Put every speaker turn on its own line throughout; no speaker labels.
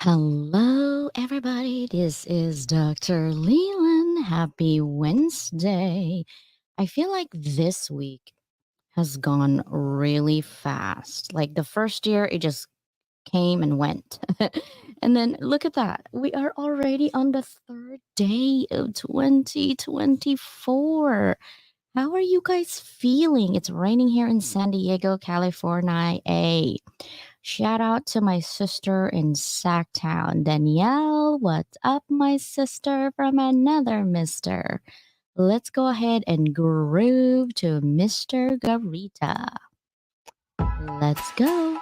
Hello, everybody. This is Dr. Leland. Happy Wednesday. I feel like this week has gone really fast. Like the first year, it just came and went. And then look at that. We are already on the third day of 2024. How are you guys feeling? It's raining here in San Diego, California. Shout out to my sister in Sacktown, Danielle. What's up, my sister from another mister? Let's go ahead and groove to Mr. Garita. Let's go.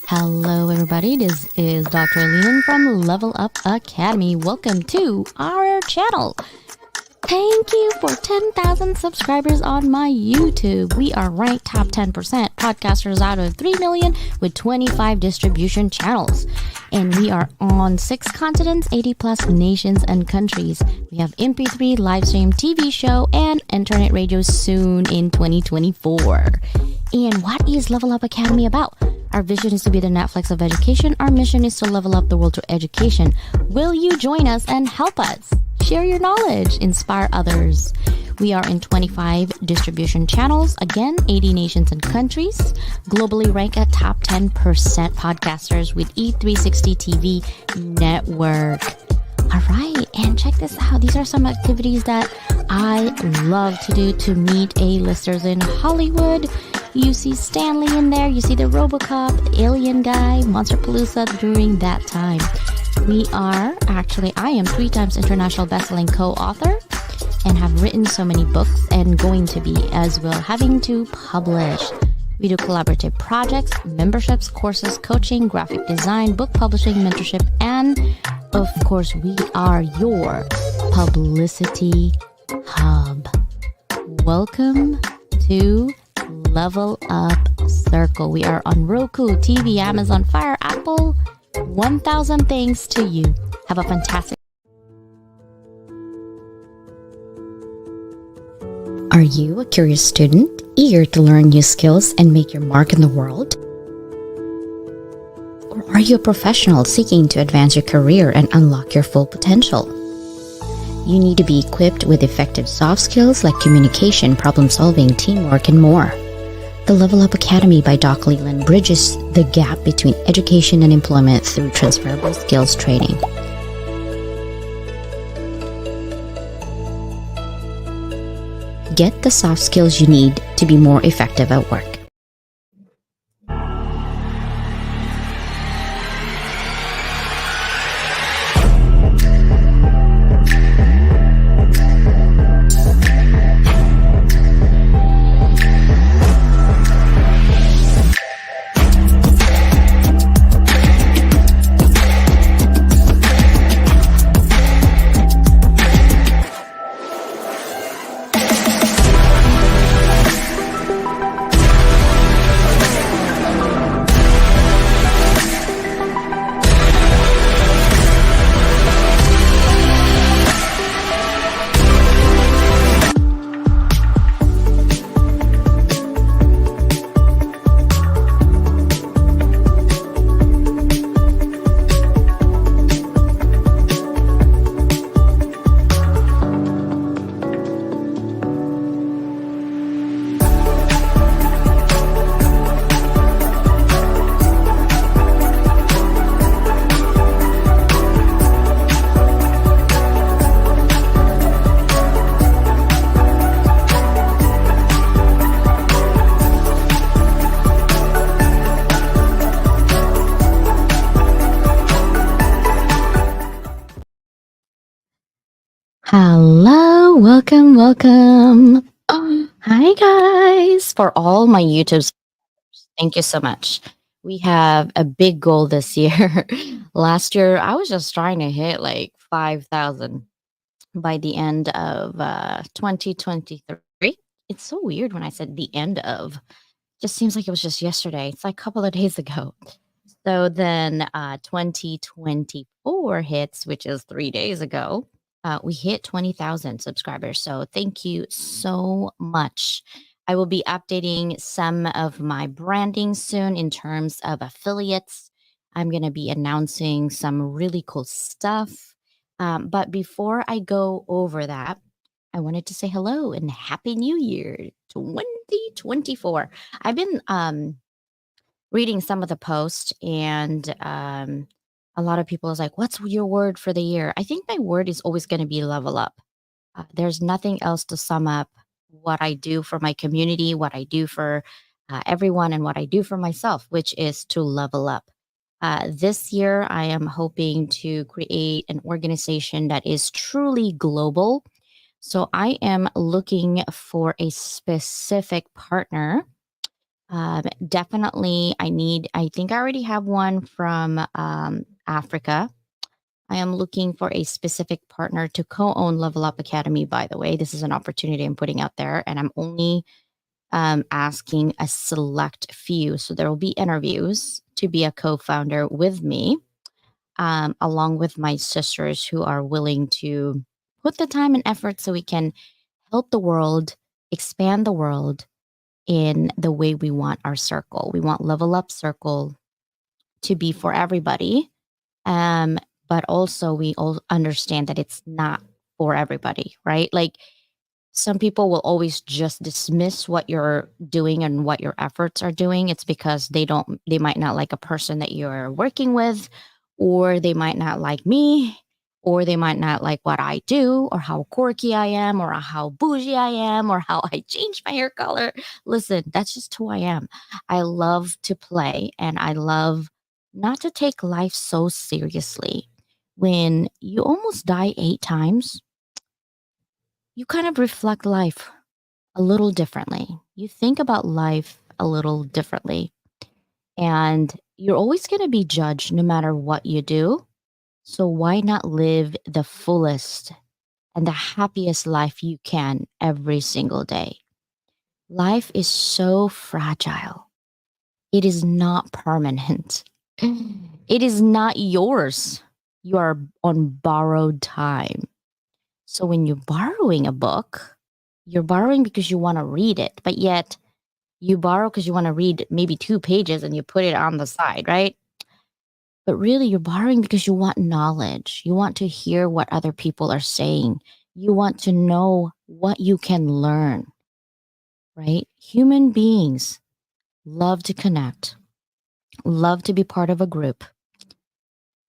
Hello, everybody. This is Dr. Leland from Level Up Academy. Welcome to our channel. Thank you for 10,000 subscribers on my YouTube. We are ranked top 10% podcasters out of 3 million with 25 distribution channels. And we are on 6 continents, 80 plus nations and countries. We have MP3, live stream, TV show, and internet radio soon in 2024. And what is Level Up Academy about? Our vision is to be the Netflix of education. Our mission is to level up the world through education. Will you join us and help us? Share your knowledge, inspire others. We are in 25 distribution channels, again, 80 nations and countries, globally ranked at top 10% podcasters with E360 TV network. All right, and check this out. These are some activities that I love to do to meet A-listers in Hollywood. You see Stanley in there, you see the RoboCop, the Alien guy, Monsterpalooza during that time. I am 3 times international bestselling co-author and have written so many books and going to be as well, having to publish. We do collaborative projects, memberships, courses, coaching, graphic design, book publishing, mentorship, and of course, we are your publicity hub. Welcome to Level Up Circle. We are on Roku, TV, Amazon Fire, Apple. 1,000 thanks to you. Have a fantastic. Are you a curious student, eager to learn new skills and make your mark in the world? Or are you a professional seeking to advance your career and unlock your full potential? You need to be equipped with effective soft skills like communication, problem solving, teamwork, and more. The Level Up Academy by Doc Leland bridges the gap between education and employment through transferable skills training. Get the soft skills you need to be more effective at work. Hello, welcome, welcome. Hi, guys. For all my YouTube subscribers, thank you so much. We have a big goal this year. Last year, I was just trying to hit like 5,000 by the end of 2023. It's so weird when I said the end of. Just seems like it was just yesterday. It's like a couple of days ago. So then 2024 hits, which is 3 days ago. We hit 20,000 subscribers. So thank you so much. I will be updating some of my branding soon in terms of affiliates. I'm going to be announcing some really cool stuff. But before I go over that, I wanted to say hello and Happy New Year 2024. I've been reading some of the posts and a lot of people is like, what's your word for the year? I think my word is always going to be level up. There's nothing else to sum up what I do for my community, what I do for everyone, and what I do for myself, which is to level up. This year, I am hoping to create an organization that is truly global. So I am looking for a specific partner. Definitely, I think I already have one from Africa. I am looking for a specific partner to co own Level Up Academy, by the way. This is an opportunity I'm putting out there, and I'm only asking a select few. So there will be interviews to be a co founder with me, along with my sisters who are willing to put the time and effort so we can help the world, expand the world in the way we want our circle. We want Level Up Circle to be for everybody. Um, but also we all understand that it's not for everybody, right? Like some people will always just dismiss what you're doing and what your efforts are doing. It's because they might not like a person that you're working with, or they might not like me, or they might not like what I do, or how quirky I am, or how bougie I am, or how I change my hair color. Listen, that's just who I am. I love to play and I love not to take life so seriously. When you almost die 8 times, you kind of reflect life a little differently. You think about life a little differently. And you're always going to be judged no matter what you do. So why not live the fullest and the happiest life you can every single day? Life is so fragile. It is not permanent. It is not yours. You are on borrowed time. So when you're borrowing a book, you're borrowing because you want to read it, but yet you borrow because you want to read maybe 2 pages and you put it on the side, right? But really, you're borrowing because you want knowledge. You want to hear what other people are saying. You want to know what you can learn, right? Human beings love to connect, love to be part of a group,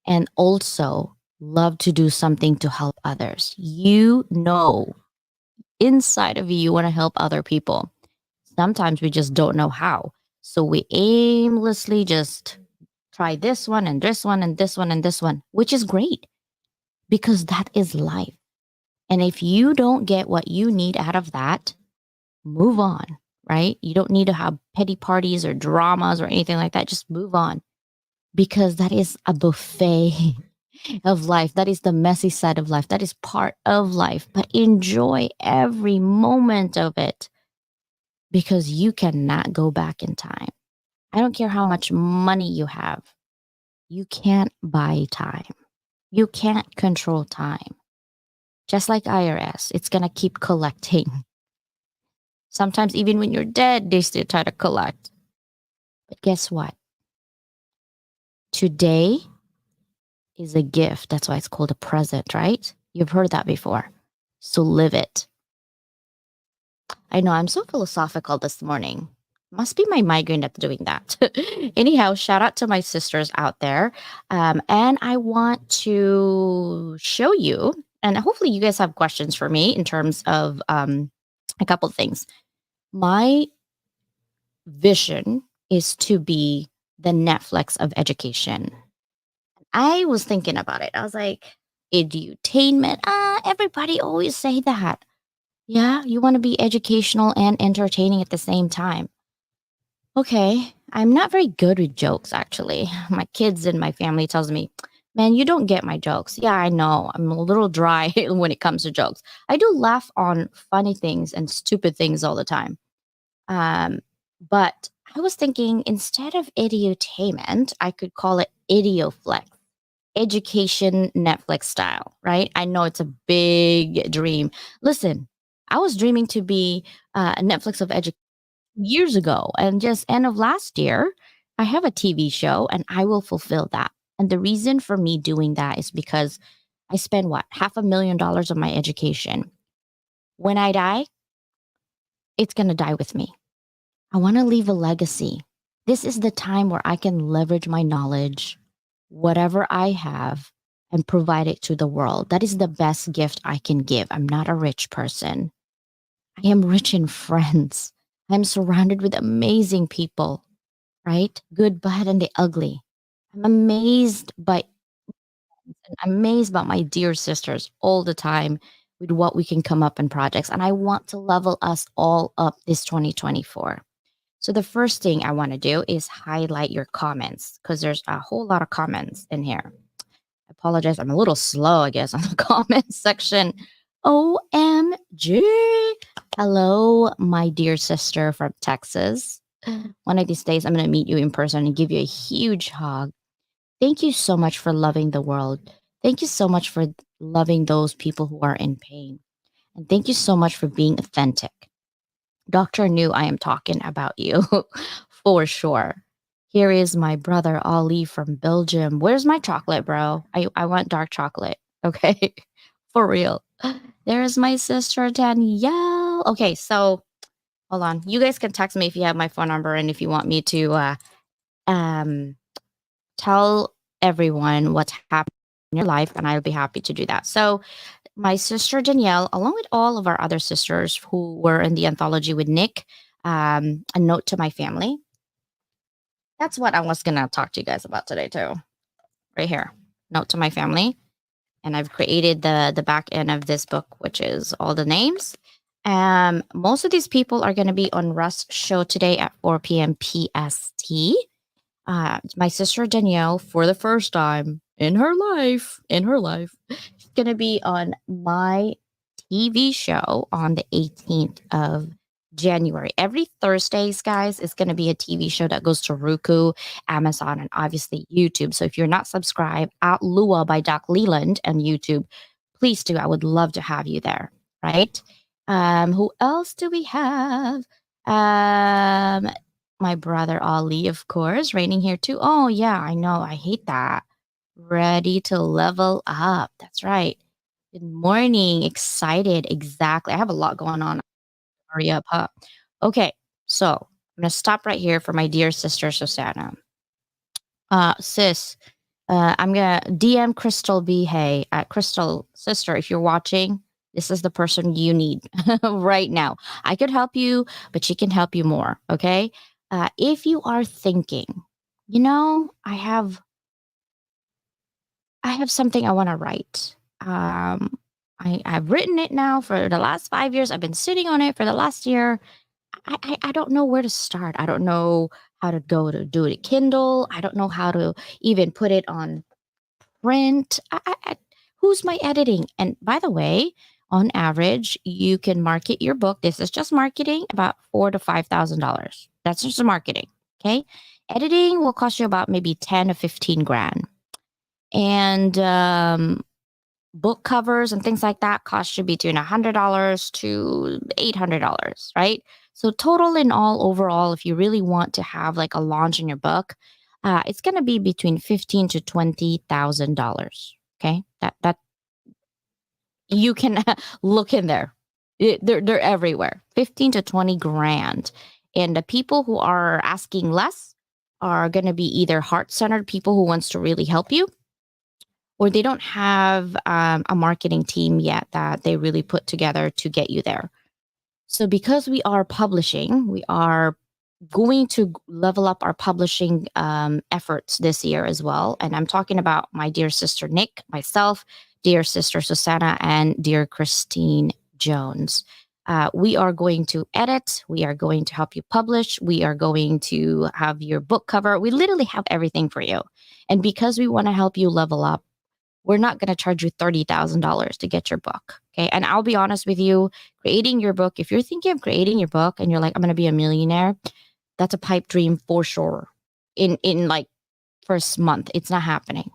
and also love to do something to help others. You know, inside of you, you want to help other people. Sometimes we just don't know how. So we aimlessly just try this one and this one and this one and this one, which is great because that is life. And if you don't get what you need out of that, move on, right? You don't need to have petty parties or dramas or anything like that. Just move on because that is a buffet of life. That is the messy side of life. That is part of life. But enjoy every moment of it because you cannot go back in time. I don't care how much money you have. You can't buy time. You can't control time. Just like IRS, it's going to keep collecting. Sometimes, even when you're dead, they still try to collect. But guess what? Today is a gift. That's why it's called a present, right? You've heard that before. So live it. I know I'm so philosophical this morning. Must be my migraine that's doing that. Anyhow, shout out to my sisters out there. And I want to show you, and hopefully you guys have questions for me in terms of a couple of things. My vision is to be the Netflix of education. I was thinking about it. I was like, edutainment. everybody always say that. Yeah, you want to be educational and entertaining at the same time. Okay, I'm not very good with jokes actually. My kids and my family tells me, "Man, you don't get my jokes." Yeah, I know. I'm a little dry when it comes to jokes. I do laugh on funny things and stupid things all the time. Um, but I was thinking instead of idiotainment, I could call it idioflex, education Netflix style, right? I know it's a big dream. Listen, I was dreaming to be a Netflix of education years ago, and just end of last year, I have a TV show and I will fulfill that. And the reason for me doing that is because I spend what, $500,000 on my education. When I die, it's going to die with me. I want to leave a legacy. This is the time where I can leverage my knowledge, whatever I have, and provide it to the world. That is the best gift I can give. I'm not a rich person. I am rich in friends. I'm surrounded with amazing people, right? Good, bad, and the ugly. I'm amazed by my dear sisters all the time with what we can come up in projects. And I want to level us all up this 2024. So the first thing I want to do is highlight your comments because there's a whole lot of comments in here. I apologize. I'm a little slow, I guess, on the comment section. OMG. Hello, my dear sister from Texas. One of these days, I'm going to meet you in person and give you a huge hug. Thank you so much for loving the world. Thank you so much for loving those people who are in pain. And thank you so much for being authentic. Doctor knew I am talking about you for sure. Here is my brother Ali from Belgium. Where's my chocolate, bro? I want dark chocolate. Okay. For real. There's my sister Danielle. Okay, so hold on. You guys can text me if you have my phone number and if you want me to um tell everyone what's happening in your life, and I'll be happy to do that. So my sister Danielle, along with all of our other sisters who were in the anthology with Nick, a note to my family. That's what I was gonna talk to you guys about today too. Right here, note to my family, and I've created the back end of this book, which is all the names. Most of these people are going to be on Rust's show today at 4 p.m. PST. My sister Danielle, for the first time in her life, she's gonna be on my TV show on the 18th of January. Every Thursdays, guys, is gonna be a TV show that goes to Roku, Amazon, and obviously YouTube. So if you're not subscribed, at Lua by Doc Leland and YouTube, please do. I would love to have you there. Right? Who else do we have? Um, my brother Ali, of course, reigning here too. Oh, yeah, I know. I hate that. Ready to level up. That's right. Good morning. Excited. Exactly. I have a lot going on. Hurry up, huh? Okay. So I'm going to stop right here for my dear sister, Susanna. Sis, I'm going to DM Crystal B. Hey, Crystal, sister, if you're watching, this is the person you need right now. I could help you, but she can help you more. Okay. If you are thinking, I have something I want to write. I've written it now for the last 5 years. I've been sitting on it for the last year. I don't know where to start. I don't know how to go to do it at Kindle. I don't know how to even put it on print. Who's my editing? And by the way, on average, you can market your book. This is just marketing about $4,000 to $5,000. That's just the marketing. Okay. Editing will cost you about maybe 10 to 15 grand. And book covers and things like that cost you between $100 to $800, right? So total in all, overall, if you really want to have like a launch in your book, it's going to be between $15 to $20,000. Okay, that you can look in there. They're everywhere. 15 to 20 grand. And the people who are asking less are going to be either heart-centered people who wants to really help you, or they don't have a marketing team yet that they really put together to get you there. So because we are publishing, we are going to level up our publishing efforts this year as well. And I'm talking about my dear sister Nick, myself, dear sister Susanna and dear Christine Jones. We are going to edit. We are going to help you publish. We are going to have your book cover. We literally have everything for you. And because we want to help you level up, we're not going to charge you $30,000 to get your book. Okay. And I'll be honest with you, creating your book, if you're thinking of creating your book and you're like, I'm going to be a millionaire, that's a pipe dream for sure. In like first month, it's not happening.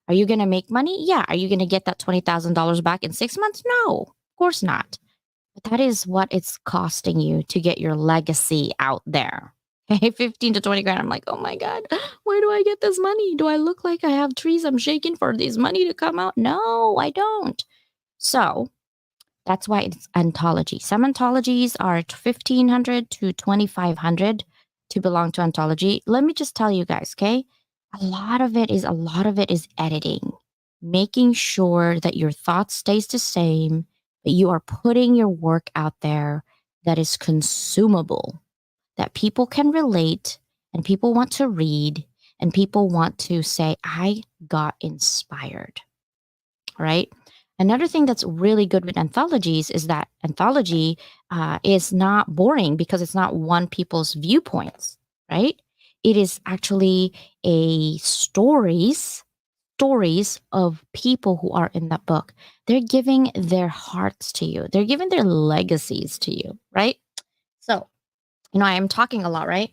Are you going to make money? Yeah. Are you going to get that $20,000 back in 6 months? No, of course not. But that is what it's costing you to get your legacy out there. Okay, 15 to 20 grand. I'm like, oh my God, where do I get this money? Do I look like I have trees I'm shaking for this money to come out? No, I don't. So that's why it's anthology. Some anthologies are 1,500 to 2,500 to belong to anthology. Let me just tell you guys, okay? A lot of it is editing, making sure that your thought stays the same, that you are putting your work out there that is consumable, that people can relate and people want to read and people want to say, I got inspired. Right. Another thing that's really good with anthologies is that anthology is not boring because it's not one people's viewpoints, right? It is actually a stories of people who are in that book. They're giving their hearts to you. They're giving their legacies to you, right? So, I am talking a lot, right?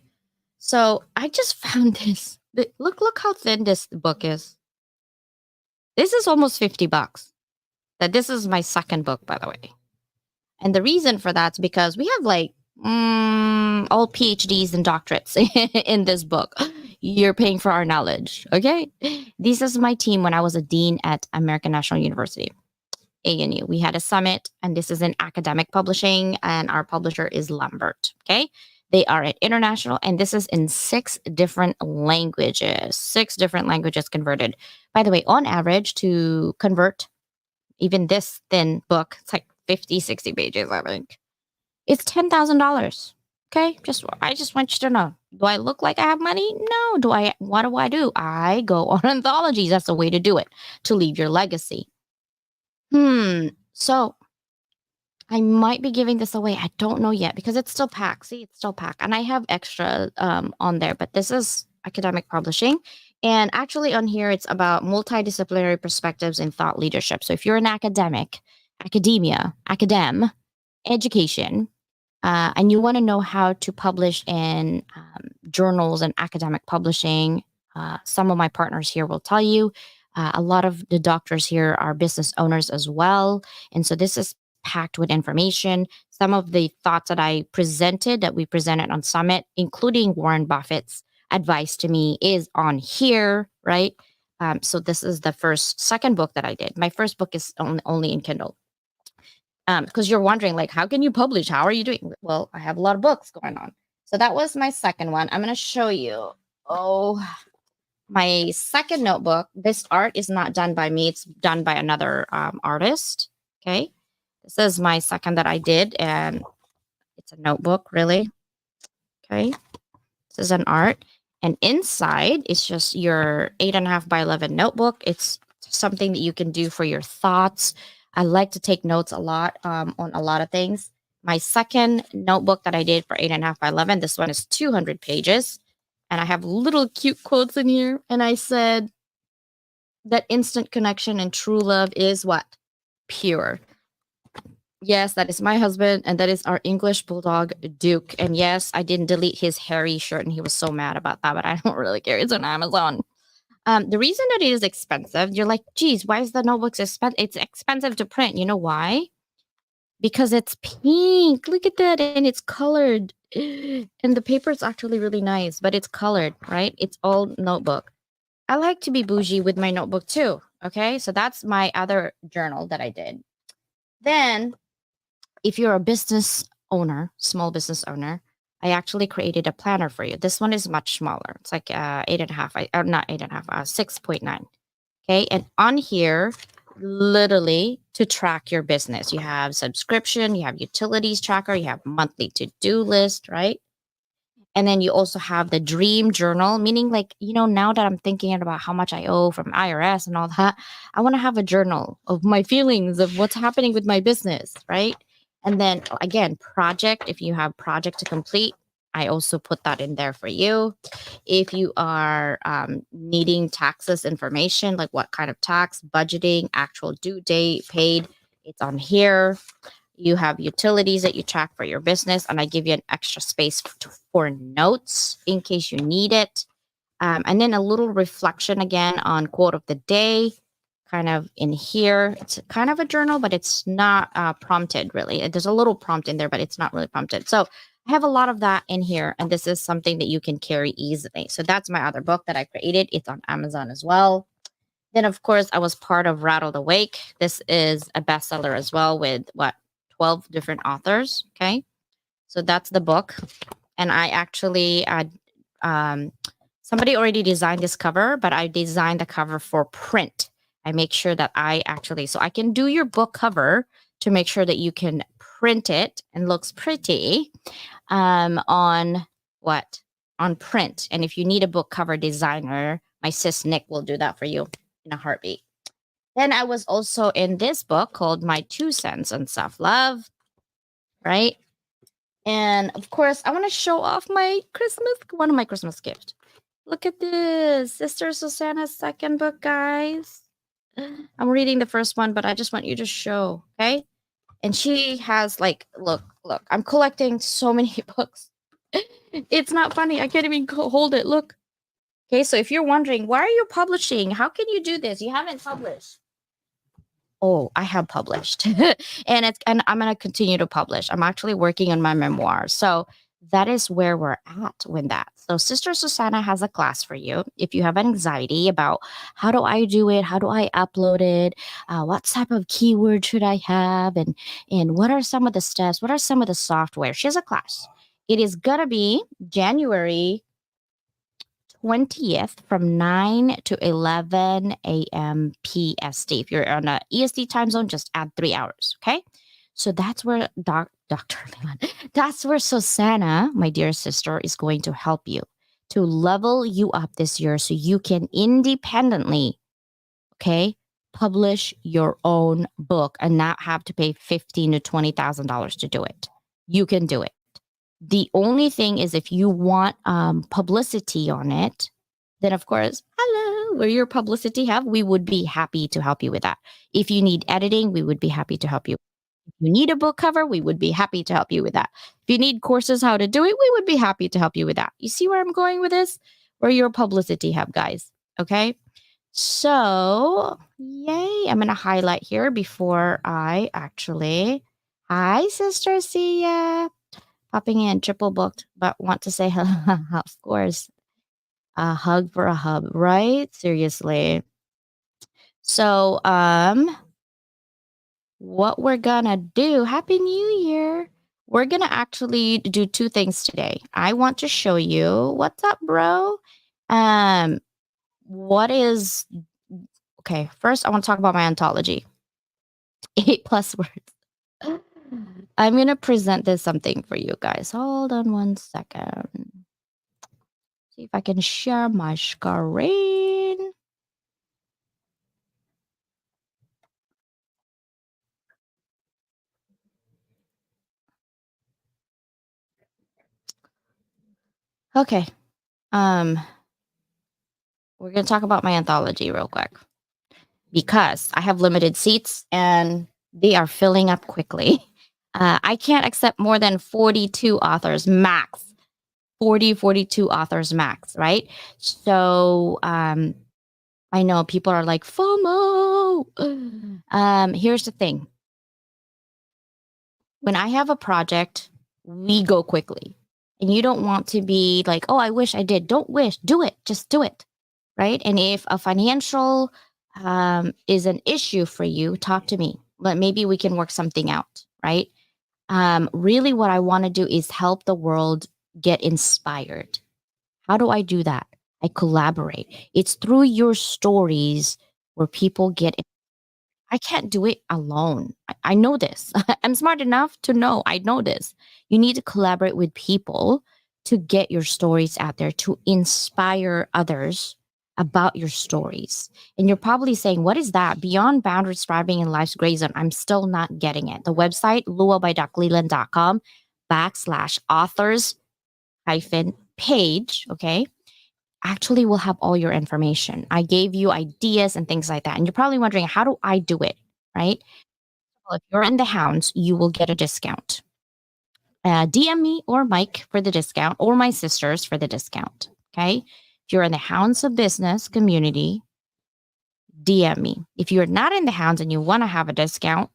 So I just found this. Look how thin this book is. This is almost $50. That this is my second book, by the way. And the reason for that's because we have like all PhDs and doctorates in this book. You're paying for our knowledge, okay? This is my team when I was a dean at American National University, ANU. We had a summit, and this is in academic publishing, and our publisher is Lambert, okay? They are at international, and this is in 6 different languages converted. By the way, on average, to convert even this thin book, it's like 50, 60 pages, I think. It's $10,000. Okay. I just want you to know. Do I look like I have money? No. What do I do? I go on anthologies. That's the way to do it, to leave your legacy. So I might be giving this away. I don't know yet because it's still packed. See, it's still packed. And I have extra on there, but this is academic publishing. And actually on here, it's about multidisciplinary perspectives in thought leadership. So if you're an education, and you want to know how to publish in journals and academic publishing, some of my partners here will tell you. A lot of the doctors here are business owners as well. And so this is packed with information. Some of the thoughts that we presented on Summit, including Warren Buffett's advice to me, is on here, right? So this is the second book that I did. My first book is only in Kindle. Because you're wondering, like, how can you publish? How are you doing? Well, I have a lot of books going on. So that was my second one. I'm going to show you. Oh, my second notebook. This art is not done by me. It's done by another artist. Okay. This is my second that I did, and it's a notebook, really. Okay. This is an art. And inside is just your 8.5 by 11 notebook. It's something that you can do for your thoughts. I like to take notes a lot on a lot of things. My second notebook that I did for 8.5 by 11, this one is 200 pages. And I have little cute quotes in here. And I said that instant connection and true love is what? Pure. Yes, that is my husband, and that is our English bulldog, Duke. And yes, I didn't delete his hairy shirt, and he was so mad about that, but I don't really care. It's on Amazon. The reason that it is expensive, you're like, geez, why is the notebooks expensive? It's expensive to print. You know why? Because it's pink. Look at that. And it's colored. And the paper is actually really nice, but it's colored, right? It's all notebook. I like to be bougie with my notebook too. Okay. So that's my other journal that I did. Then, if you're a business owner, small business owner, I actually created a planner for you. This one is much smaller. It's like 8.5, not 8.5, 6.9. Okay. And on here, literally to track your business, you have subscription, you have utilities tracker, you have monthly to-do list, right? And then you also have the dream journal, meaning like, now that I'm thinking about how much I owe from IRS and all that, I want to have a journal of my feelings of what's happening with my business, right? And then again, project, if you have project to complete, I also put that in there for you. If you are needing taxes information, like what kind of tax, budgeting, actual due date, paid, it's on here. You have utilities that you track for your business, and I give you an extra space for notes in case you need it. And then a little reflection again on quote of the day, kind of in here. It's kind of a journal, but it's not prompted really. There's a little prompt in there, but it's not really prompted. So I have a lot of that in here, and this is something that you can carry easily. So that's my other book that I created. It's on Amazon as well. Then, of course, I was part of Rattled Awake. This is a bestseller as well with 12 different authors. Okay. So that's the book. And I actually, um, somebody already designed this cover, but I designed the cover for print. I make sure that so I can do your book cover to make sure that you can print it and looks pretty on what? On print. And if you need a book cover designer, my sis Nick will do that for you in a heartbeat. Then I was also in this book called My Two Cents on Self Love, right? And of course, I want to show off one of my Christmas gifts. Look at this, Sister Susanna's second book, guys. I'm reading the first one, but I just want you to show, okay? And she has look, I'm collecting so many books. It's not funny. I can't even hold it. Look. Okay, so if you're wondering, why are you publishing? How can you do this? You haven't published. Oh, I have published. And I'm going to continue to publish. I'm actually working on my memoir. So that is where we're at with that. So Sister Susanna has a class for you. If you have anxiety about how do I do it? How do I upload it? What type of keyword should I have? And what are some of the steps? What are some of the software? She has a class. It is going to be January 20th from 9 to 11 a.m. PST. If you're on a EST time zone, just add 3 hours. Okay. So that's where Dr. Leon, that's where Susanna, my dear sister, is going to help you to level you up this year so you can independently, okay, publish your own book and not have to pay $15,000 to $20,000 to do it. You can do it. The only thing is if you want publicity on it, then of course, hello, where your publicity have, we would be happy to help you with that. If you need editing, we would be happy to help you. If you need a book cover, we would be happy to help you with that. If you need courses how to do it, we would be happy to help you with that. You see where I'm going with this? Where your publicity have, guys. Okay. So, yay. I'm going to highlight here before I actually. Hi, Sister Sia. Popping in, triple booked, but want to say hello. Of course. A hug for a hub, right? Seriously. So, what we're gonna do, Happy New Year. We're gonna actually do two things today. I want to show you what's up, bro. Um, what is okay, first I want to talk about my anthology. 8+ words. I'm gonna present this something for you guys. Hold on one second. See if I can share my screen. Okay. Um, we're gonna talk about my anthology real quick because I have limited seats and they are filling up quickly. I can't accept more than 42 authors max. 42 authors max, right? So I know people are like FOMO. Here's the thing. When I have a project, we go quickly. And you don't want to be like, oh, I wish I did. Don't wish, do it. Just do it. Right. And if a financial is an issue for you, talk to me. But maybe we can work something out. Right. Really, what I want to do is help the world get inspired. How do I do that? I collaborate. It's through your stories where people get. I can't do it alone. I know this. I'm smart enough to know I know this. You need to collaborate with people to get your stories out there, to inspire others about your stories. And you're probably saying, what is that? Beyond boundaries, thriving in life's gray zone. I'm still not getting it. The website, luabyduckleland.com /authors hyphen page, okay, actually will have all your information. I gave you ideas and things like that. And you're probably wondering, how do I do it? Right? Well, if you're in the hounds, you will get a discount. DM me or Mike for the discount, or my sisters for the discount. Okay. If you're in the Hounds of Business community, DM me. If you're not in the Hounds and you want to have a discount,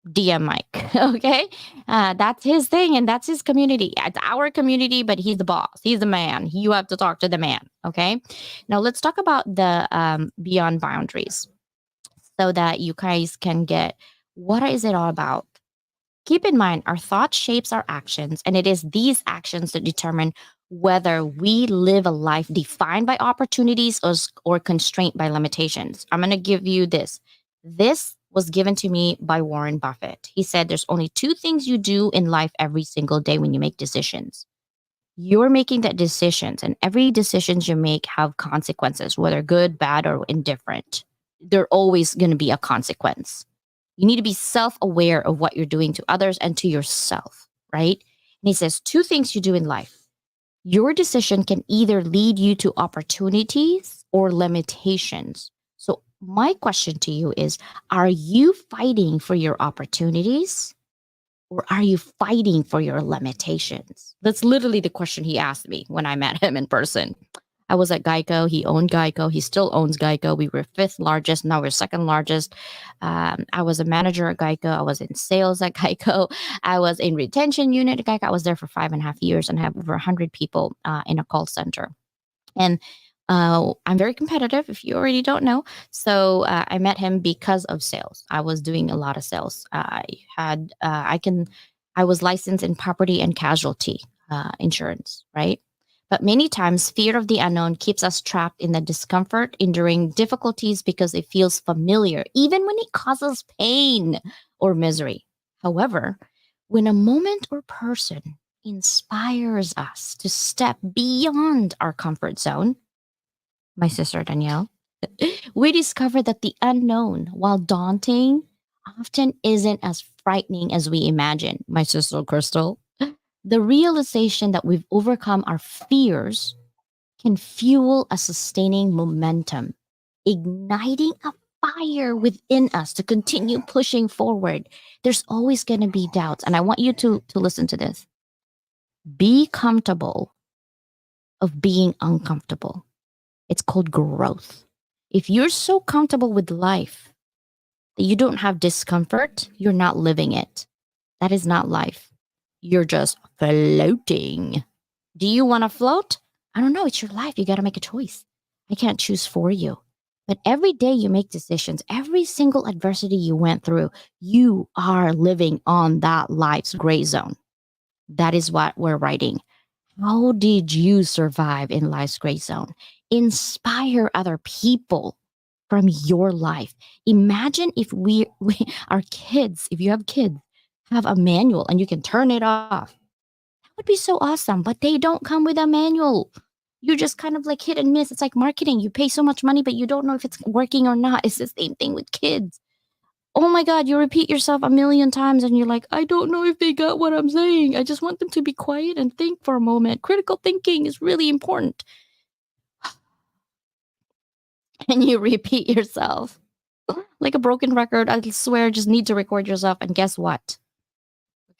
DM Mike. Okay. That's his thing and that's his community. It's our community, but he's the boss. He's the man. You have to talk to the man. Okay. Now let's talk about the beyond boundaries so that you guys can get what is it all about. Keep in mind, our thought shapes our actions, and it is these actions that determine whether we live a life defined by opportunities or constrained by limitations. I'm going to give you this. This was given to me by Warren Buffett. He said there's only two things you do in life every single day when you make decisions. You're making that decisions, and every decisions you make have consequences, whether good, bad, or indifferent. They're always going to be a consequence. You need to be self-aware of what you're doing to others and to yourself, right? And he says two things you do in life. Your decision can either lead you to opportunities or limitations. So my question to you is, are you fighting for your opportunities or are you fighting for your limitations? That's literally the question he asked me when I met him in person. I was at Geico. He owned Geico. He still owns Geico. We were fifth largest. Now we're second largest. I was a manager at Geico. I was in sales at Geico. I was in retention unit at Geico. I was there for 5.5 years and have over 100 people in a call center. And I'm very competitive, if you already don't know. So I met him because of sales. I was doing a lot of sales. I was licensed in property and casualty insurance, right? But many times, fear of the unknown keeps us trapped in the discomfort, enduring difficulties because it feels familiar, even when it causes pain or misery. However, when a moment or person inspires us to step beyond our comfort zone, my sister Danielle, we discover that the unknown, while daunting, often isn't as frightening as we imagine. My sister Crystal, the realization that we've overcome our fears can fuel a sustaining momentum, igniting a fire within us to continue pushing forward. There's always going to be doubts. And I want you to listen to this. Be comfortable of being uncomfortable. It's called growth. If you're so comfortable with life that you don't have discomfort, you're not living it. That is not life. You're just floating. Do you want to float? I don't know. It's your life. You got to make a choice. I can't choose for you. But every day you make decisions, every single adversity you went through, you are living on that life's gray zone. That is what we're writing. How did you survive in life's gray zone? Inspire other people from your life. Imagine if our kids, if you have kids, have a manual and you can turn it off. That would be so awesome, but they don't come with a manual. You just kind of like hit and miss. It's like marketing. You pay so much money, but you don't know if it's working or not. It's the same thing with kids. Oh my God, you repeat yourself a million times and you're like, I don't know if they got what I'm saying. I just want them to be quiet and think for a moment. Critical thinking is really important. And you repeat yourself like a broken record. I swear, just need to record yourself. And guess what?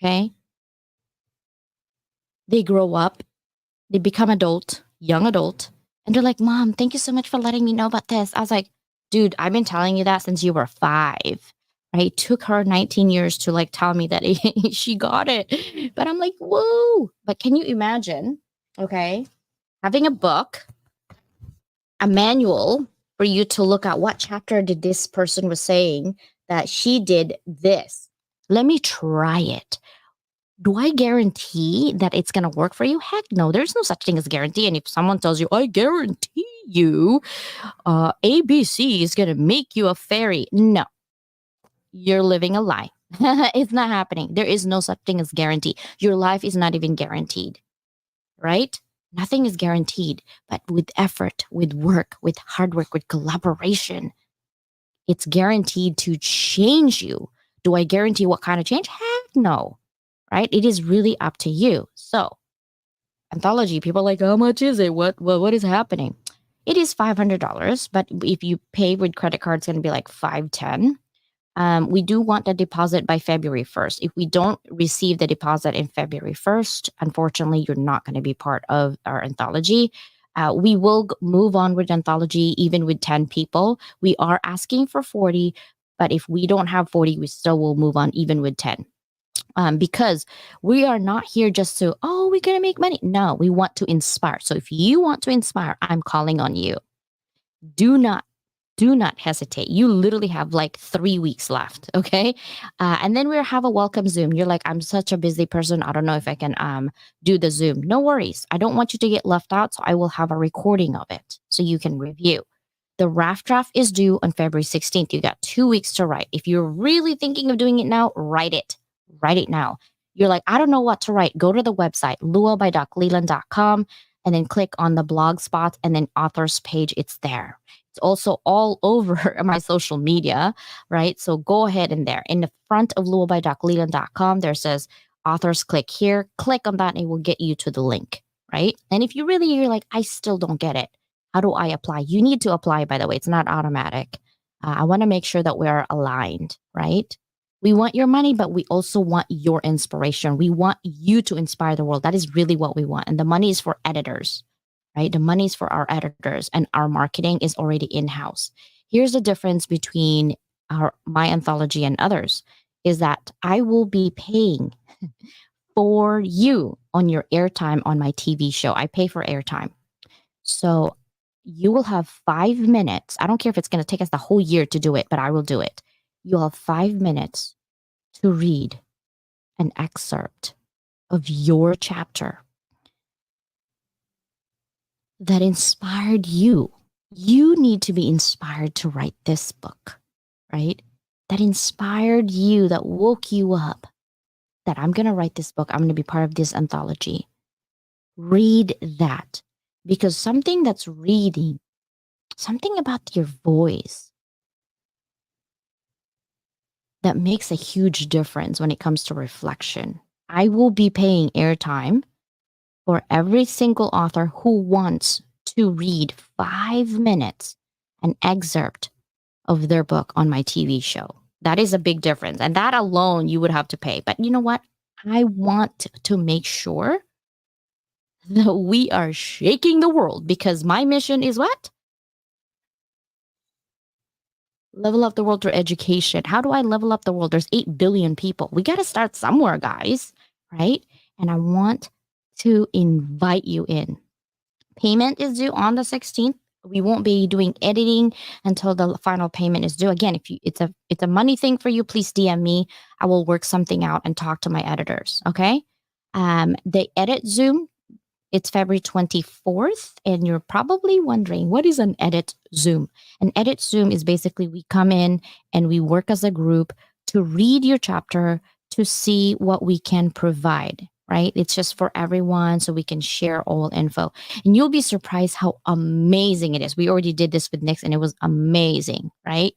Okay. They grow up, they become young adult, and they're like, Mom, thank you so much for letting me know about this. I was like, dude, I've been telling you that since you were 5. Right? It took her 19 years to like tell me that she got it. But I'm like, whoa. But can you imagine, okay, having a book, a manual for you to look at what chapter did this person was saying that she did this. Let me try it. Do I guarantee that it's going to work for you? Heck no, there's no such thing as guarantee. And if someone tells you, I guarantee you ABC is going to make you a fairy. No, you're living a lie. It's not happening. There is no such thing as guarantee. Your life is not even guaranteed. right? Nothing is guaranteed, but with effort, with work, with hard work, with collaboration, it's guaranteed to change you. Do I guarantee what kind of change? Heck no, right? It is really up to you. So, anthology, people are like, how much is it? What is happening? It is $500, but if you pay with credit card, it's going to be like 510. We do want the deposit by February 1st. If we don't receive the deposit in February 1st, unfortunately, you're not going to be part of our anthology. We will move on with anthology even with 10 people. We are asking for 40, but if we don't have 40, we still will move on even with 10. Because we are not here just to, oh, we're going to make money. No, we want to inspire. So if you want to inspire, I'm calling on you. Do not do not hesitate. You literally have like 3 weeks left. Okay. And then we'll have a welcome Zoom. You're like, I'm such a busy person. I don't know if I can do the Zoom. No worries. I don't want you to get left out. So I will have a recording of it so you can review. The raft draft is due on February 16th. You got 2 weeks to write. If you're really thinking of doing it now, write it. Write it now. You're like, I don't know what to write. Go to the website, luabydoc.leland.com, and then click on the blog spot and then author's page. It's there. It's also all over my social media, right? So go ahead and there. In the front of luabydoc.leland.com, there says authors click here. Click on that and it will get you to the link, right? And if you're like, I still don't get it. How do I apply? You need to apply, by the way. It's not automatic. I want to make sure that we are aligned, right? We want your money, but we also want your inspiration. We want you to inspire the world. That is really what we want. And the money is for editors, right? The money is for our editors, and our marketing is already in-house. Here's the difference between my anthology and others is that I will be paying for you on your airtime on my TV show. I pay for airtime. So you will have 5 minutes. I don't care if it's going to take us the whole year to do it, but I will do it. You'll have 5 minutes to read an excerpt of your chapter that inspired you. You need to be inspired to write this book, right? That inspired you, that woke you up, that I'm going to write this book. I'm going to be part of this anthology. Read that, because something that's reading, something about your voice that makes a huge difference when it comes to reflection. I will be paying airtime for every single author who wants to read 5 minutes, an excerpt of their book on my TV show. That is a big difference. And that alone you would have to pay. But you know what? I want to make sure that we are shaking the world, because my mission is what? Level up the world through education. How do I level up the world? There's 8 billion people. We got to start somewhere, guys, right? And I want to invite you in. Payment is due on the 16th. We won't be doing editing until the final payment is due. Again, if it's a money thing for you, please DM me. I will work something out and talk to my editors. Okay. The edit Zoom, it's February 24th, and you're probably wondering, what is an edit Zoom? An edit Zoom is basically we come in and we work as a group to read your chapter to see what we can provide, right? It's just for everyone so we can share all info. And you'll be surprised how amazing it is. We already did this with Nix and it was amazing, right?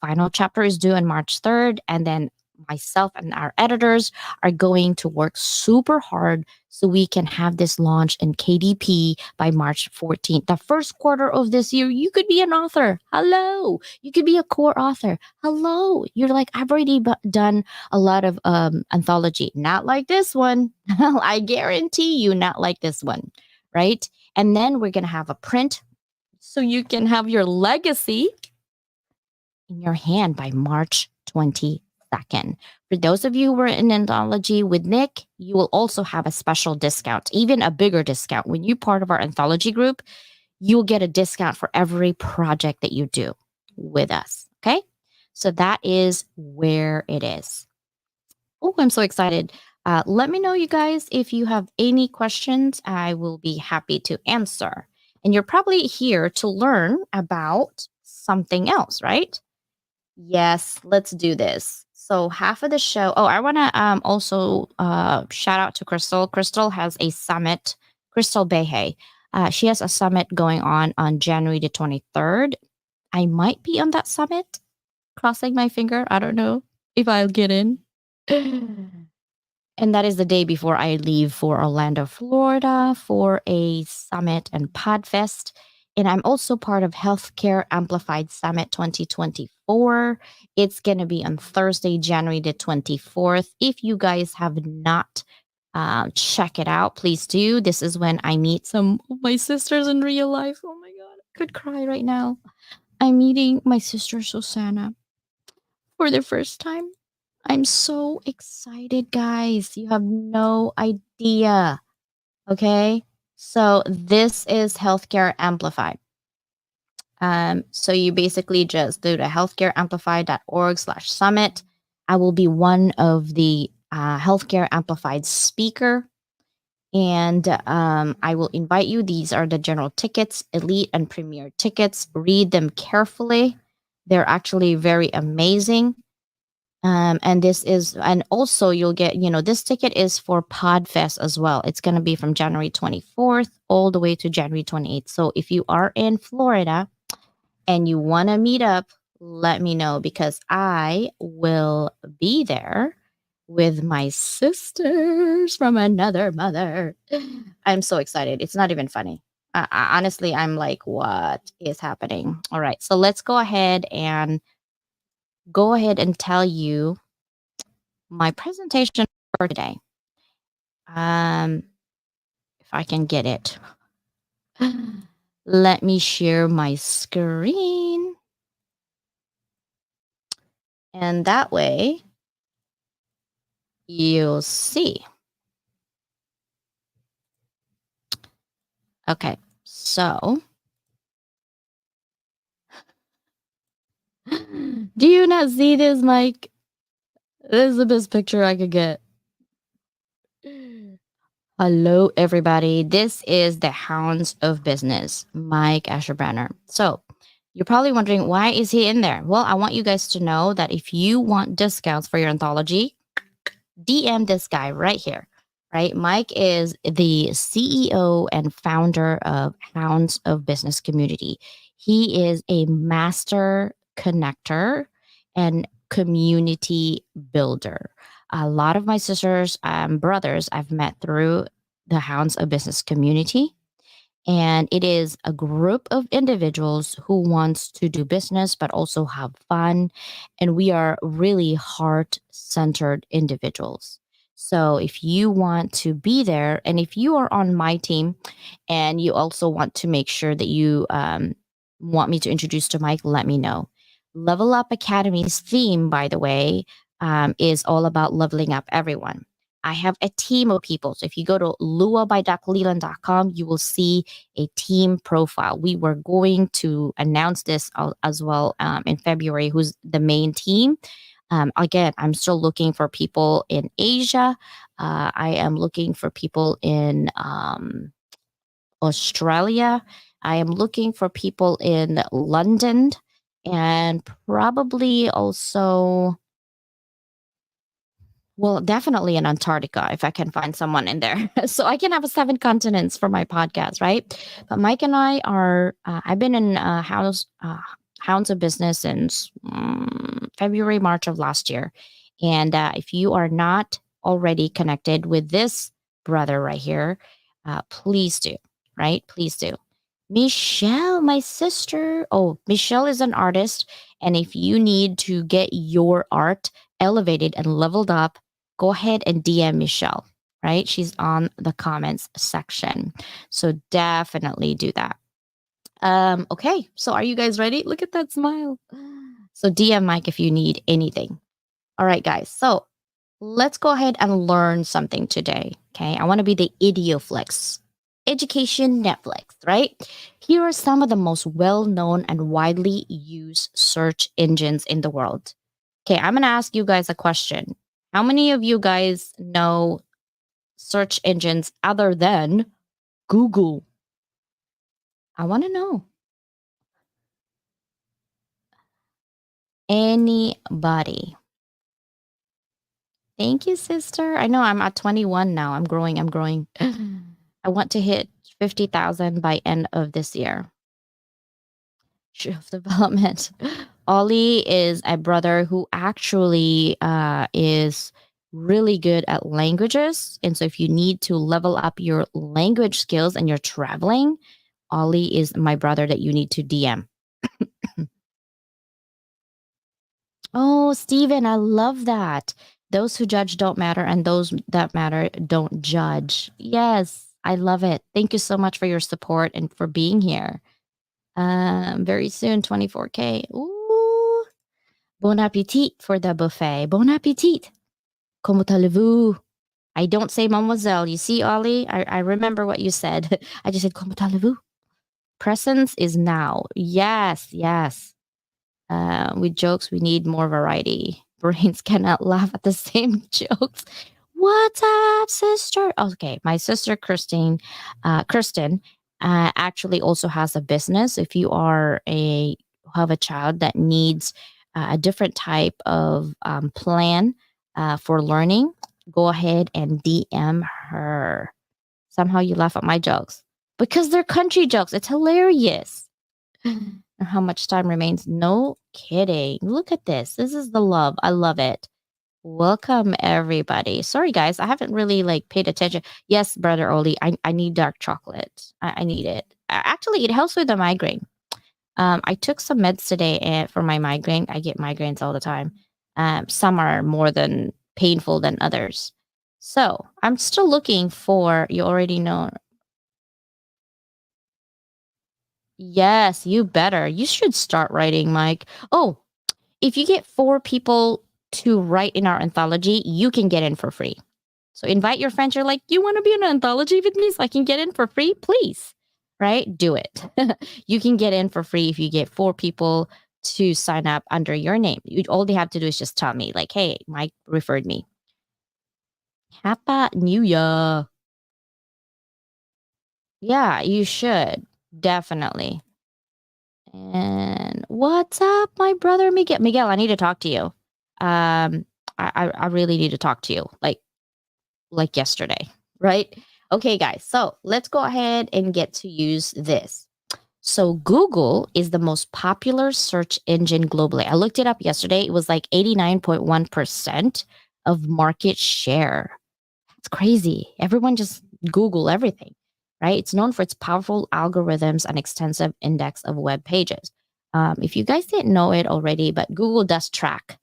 Final chapter is due on March 3rd, and then myself and our editors are going to work super hard so we can have this launched in KDP by March 14th. The first quarter of this year, you could be an author. Hello. You could be a core author. Hello. You're like, I've already done a lot of anthology. Not like this one. I guarantee you, not like this one. Right? And then we're going to have a print so you can have your legacy in your hand by March 22nd. For those of you who are in anthology with Nick, you will also have a special discount, even a bigger discount. When you're part of our anthology group, you'll get a discount for every project that you do with us. Okay. So that is where it is. Oh, I'm so excited. Let me know, you guys, if you have any questions. I will be happy to answer. And you're probably here to learn about something else, right? Yes, let's do this. So half of the show. Oh, I want to also shout out to Crystal. Crystal has a summit Crystal Behe. She has a summit going on January the 23rd. I might be on that summit, crossing my finger. I don't know if I'll get in. And that is the day before I leave for Orlando, Florida for a summit and podfest. And I'm also part of Healthcare Amplified Summit 2024. It's going to be on Thursday, January the 24th. If you guys have not check it out, please do. This is when I meet some of my sisters in real life. Oh my God, I could cry right now. I'm meeting my sister Susanna for the first time. I'm so excited, guys. You have no idea. Okay. So this is Healthcare Amplified. So you basically just go to healthcareamplified.org/summit. I will be one of the Healthcare Amplified speaker, and I will invite you. These are the general tickets, elite and premier tickets. Read them carefully. They're actually very amazing. And this is, and also you'll get, this ticket is for Podfest as well. It's going to be from January 24th all the way to January 28th. So if you are in Florida and you want to meet up, let me know because I will be there with my sisters from another mother. I'm so excited. It's not even funny. Honestly, I'm like, what is happening? All right. So let's go ahead and tell you my presentation for today. Um, if I can get it. Let me share my screen. And that way you'll see. Okay. So, do you not see this, Mike? This is the best picture I could get. Hello, everybody. This is the Hounds of Business, Mike Asherbrenner. So, you're probably wondering, why is he in there? Well, I want you guys to know that if you want discounts for your anthology, DM this guy right here, right? Mike is the CEO and founder of Hounds of Business Community. He is a master connector and community builder. A lot of my sisters and brothers I've met through the Hounds of Business Community, and it is a group of individuals who wants to do business but also have fun, and we are really heart-centered individuals. So if you want to be there, and if you are on my team and you also want to make sure that you want me to introduce to Mike, let me know. Level Up Academy's theme, by the way, is all about leveling up everyone. I have a team of people. So if you go to luaby.leland.com, you will see a team profile. We were going to announce this as well in February, who's the main team. Again, I'm still looking for people in Asia. I am looking for people in Australia. I am looking for people in London and probably also, well, definitely in Antarctica if I can find someone in there. So I can have 7 continents for my podcast, right? But Mike and I are, I've been in Hounds of Business since February, March of last year. And if you are not already connected with this brother right here, please do, right? Please do. Michelle, my sister. Oh, Michelle is an artist. And if you need to get your art elevated and leveled up, go ahead and DM Michelle, right? She's on the comments section. So definitely do that. Okay, so are you guys ready? Look at that smile. So DM Mike if you need anything. All right, guys. So let's go ahead and learn something today. Okay, I want to be the Idioflex. Education Netflix, right? Here are some of the most well-known and widely used search engines in the world. Okay, I'm going to ask you guys a question. How many of you guys know search engines other than Google? I want to know. Anybody? Thank you, sister. I know I'm at 21 now. I'm growing. I want to hit 50,000 by end of this year. Of development. Ollie is a brother who actually is really good at languages. And so if you need to level up your language skills and you're traveling, Ollie is my brother that you need to DM. Oh, Steven, I love that. Those who judge don't matter, and those that matter don't judge. Yes, I love it. Thank you so much for your support and for being here. Very soon, 24K. Ooh. Bon appetit for the buffet. Bon appetit. Comment allez-vous? I don't say mademoiselle. You see, Ollie? I remember what you said. I just said, comment allez-vous? Presence is now. Yes, yes. With jokes, we need more variety. Brains cannot laugh at the same jokes. What's up, sister? Okay, my sister Kirsten, actually also has a business. If you are a have a child that needs a different type of plan for learning, go ahead and DM her. Somehow you laugh at my jokes because they're country jokes. It's hilarious. How much time remains? No kidding. Look at this. This is the love. I love it. Welcome everybody. Sorry guys, I haven't really like paid attention. Yes, brother Oli, I need dark chocolate. I need it. Actually, it helps with the migraine. I took some meds today for my migraine. I get migraines all the time. Some are more than painful than others. So I'm still looking for. You already know. Yes, you better. You should start writing, Mike. Oh, if you get 4 people to write in our anthology, you can get in for free. So invite your friends. You're like, you want to be in an anthology with me so I can get in for free? Please, right? Do it. You can get in for free if you get 4 people to sign up under your name. All they have to do is just tell me, like, hey, Mike referred me. Happy New Year. Yeah, you should. Definitely. And what's up, my brother Miguel? Miguel, I need to talk to you. I really need to talk to you, like yesterday, right? Okay, guys. So let's go ahead and get to use this. So Google is the most popular search engine globally. I looked it up yesterday. It was like 89.1% of market share. It's crazy. Everyone just Google everything, right? It's known for its powerful algorithms and extensive index of web pages. If you guys didn't know it already, but Google does track,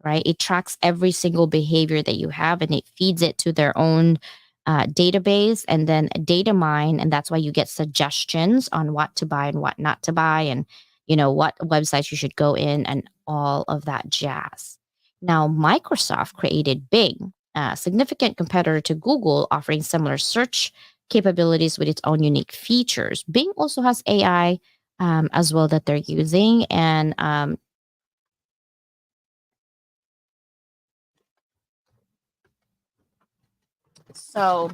right? It tracks every single behavior that you have and it feeds it to their own database and then data mine. And that's why you get suggestions on what to buy and what not to buy and, what websites you should go in and all of that jazz. Now, Microsoft created Bing, a significant competitor to Google, offering similar search capabilities with its own unique features. Bing also has AI as well that they're using. And so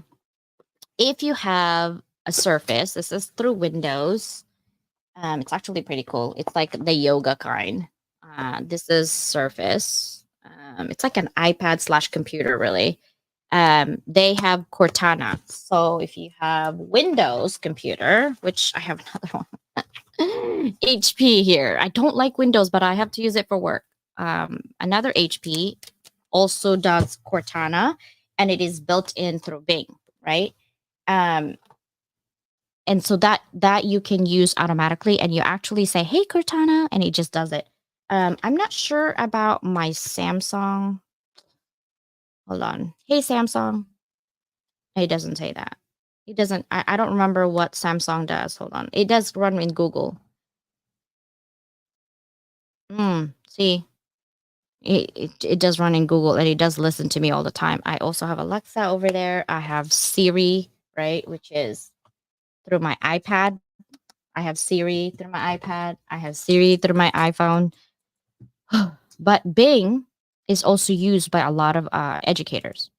if you have a Surface, this is through Windows. It's actually pretty cool. It's like the yoga kind. This is Surface. It's like an iPad slash computer, really. They have Cortana. So if you have Windows computer, which I have another one, HP here. I don't like Windows, but I have to use it for work. Another HP also does Cortana, and it is built in through Bing, right? Um, and so that you can use automatically, and you actually say, "Hey Cortana," and it just does it. I'm not sure about my Samsung. Hold on. Hey Samsung. It doesn't say that. It doesn't. I don't remember what Samsung does. Hold on. It does run in Google. See, it does run in Google and it does listen to me all the time. I also have Alexa over there. I have Siri, right, which is through my iPad. I have Siri through my iPad. I have Siri through my iPhone. But Bing is also used by a lot of educators.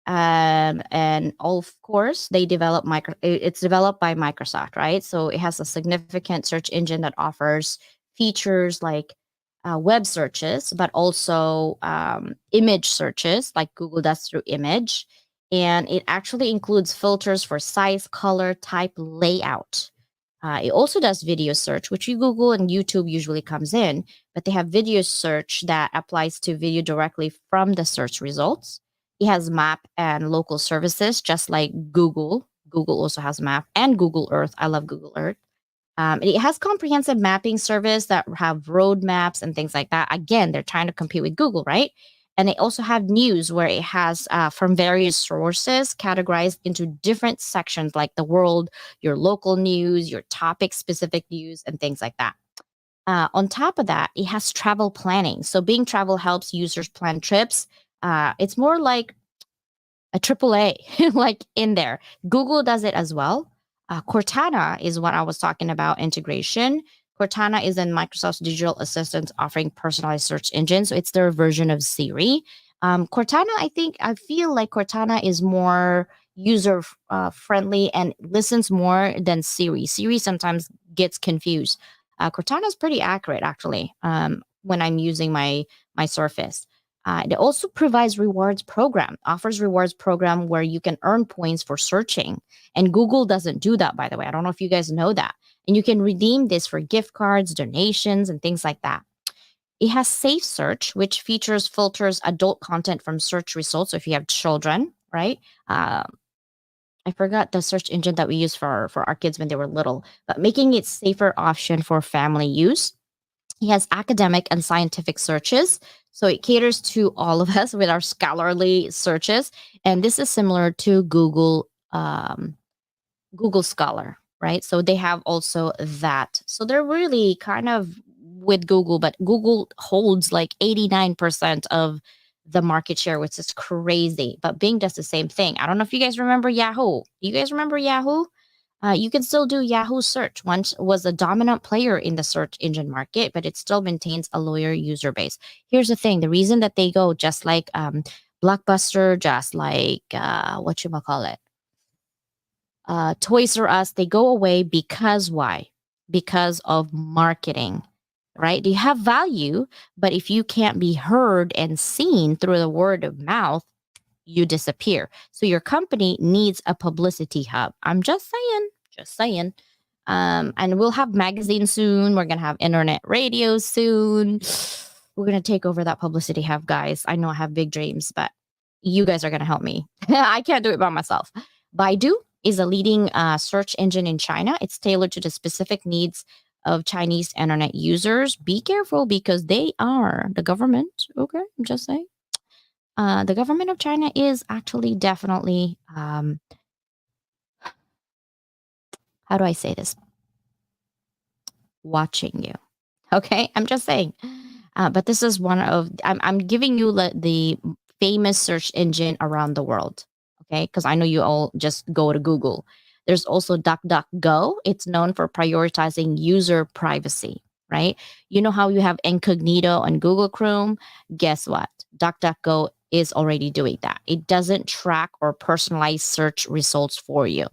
And of course, it's developed by Microsoft, right? So it has a significant search engine that offers features like web searches, but also image searches, like Google does through image. And it actually includes filters for size, color, type, layout. It also does video search, which you Google and YouTube usually comes in, but they have video search that applies to video directly from the search results. It has map and local services, just like Google. Google also has map and Google Earth. I love Google Earth. It has comprehensive mapping service that have road maps and things like that. Again, they're trying to compete with Google, right? And they also have news where it has from various sources categorized into different sections like the world, your local news, your topic specific news, and things like that. On top of that, it has travel planning. So Bing Travel helps users plan trips. It's more like a triple A, like in there. Google does it as well. Cortana is what I was talking about integration. Cortana is in Microsoft's digital assistant offering personalized search engine. So it's their version of Siri. Cortana, I feel like Cortana is more user friendly and listens more than Siri. Siri sometimes gets confused. Cortana is pretty accurate actually when I'm using my Surface. It also provides rewards program, offers rewards program where you can earn points for searching. And Google doesn't do that, by the way. I don't know if you guys know that. And you can redeem this for gift cards, donations, and things like that. It has Safe Search, which features filters adult content from search results. So if you have children, right? I forgot the search engine that we used for our kids when they were little, but making it safer option for family use. He has academic and scientific searches. So it caters to all of us with our scholarly searches. And this is similar to Google Scholar, right? So they have also that. So they're really kind of with Google, but Google holds like 89% of the market share, which is crazy. But Bing does the same thing. I don't know if you guys remember Yahoo. Do you guys remember Yahoo? You can still do Yahoo search. Once was a dominant player in the search engine market, but it still maintains a loyal user base. Here's the thing: the reason that they go just like Blockbuster, just like what you call it, Toys R Us, they go away because why? Because of marketing, right? They have value, but if you can't be heard and seen through the word of mouth, you disappear. So your company needs a publicity hub. I'm just saying, just saying. And we'll have magazines soon. We're gonna have internet radio soon. We're gonna take over that publicity hub, guys. I know I have big dreams, but you guys are gonna help me. I can't do it by myself. Baidu is a leading search engine in China. It's tailored to the specific needs of Chinese internet users. Be careful because they are the government. Okay, I'm just saying. The government of China is actually definitely, how do I say this? Watching you. Okay, I'm just saying. But this is one of, I'm giving you the famous search engine around the world. Okay, because I know you all just go to Google. There's also DuckDuckGo. It's known for prioritizing user privacy, right? You know how you have incognito on Google Chrome? Guess what? DuckDuckGo is already doing that. It doesn't track or personalize search results for you.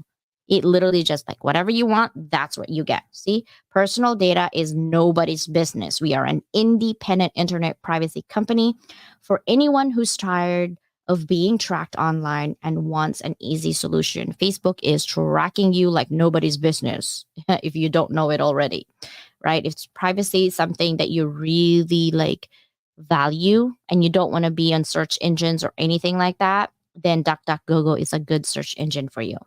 It literally just like whatever you want, that's what you get. See, personal data is nobody's business. We are an independent internet privacy company for anyone who's tired of being tracked online and wants an easy solution. Facebook is tracking you like nobody's business if you don't know it already, right? If privacy is something that you really like value and you don't want to be on search engines or anything like that, then DuckDuckGo is a good search engine for you.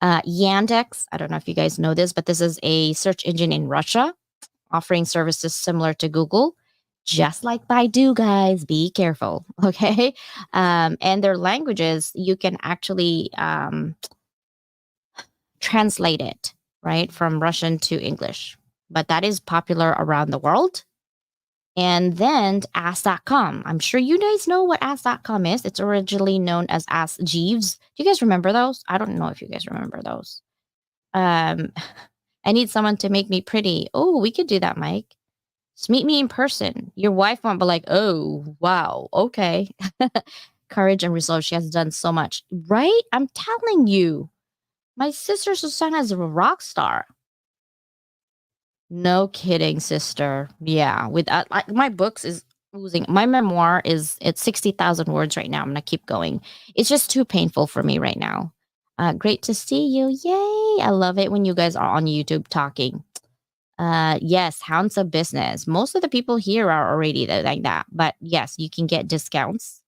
Yandex, I don't know if you guys know this, but this is a search engine in Russia offering services similar to Google, just like Baidu, guys. Be careful, okay? And their languages, you can actually translate it, right, from Russian to English. But that is popular around the world. And then Ask.com. I'm sure you guys know what Ask.com is. It's originally known as Ask Jeeves. Do you guys remember those? I don't know if you guys remember those. Um, I need someone to make me pretty. Oh, we could do that, Mike. Just meet me in person. Your wife won't be like, oh, wow, okay. Courage and resolve. She has done so much, right? I'm telling you, my sister Susanna is a rock star. No kidding, sister. Yeah, with like my books is losing my memoir is it's 60,000 words right now. I'm gonna keep going. It's just too painful for me right now. Great to see you. Yay. I love it when you guys are on YouTube talking. Yes, Hounds of Business. Most of the people here are already like that. But yes, you can get discounts.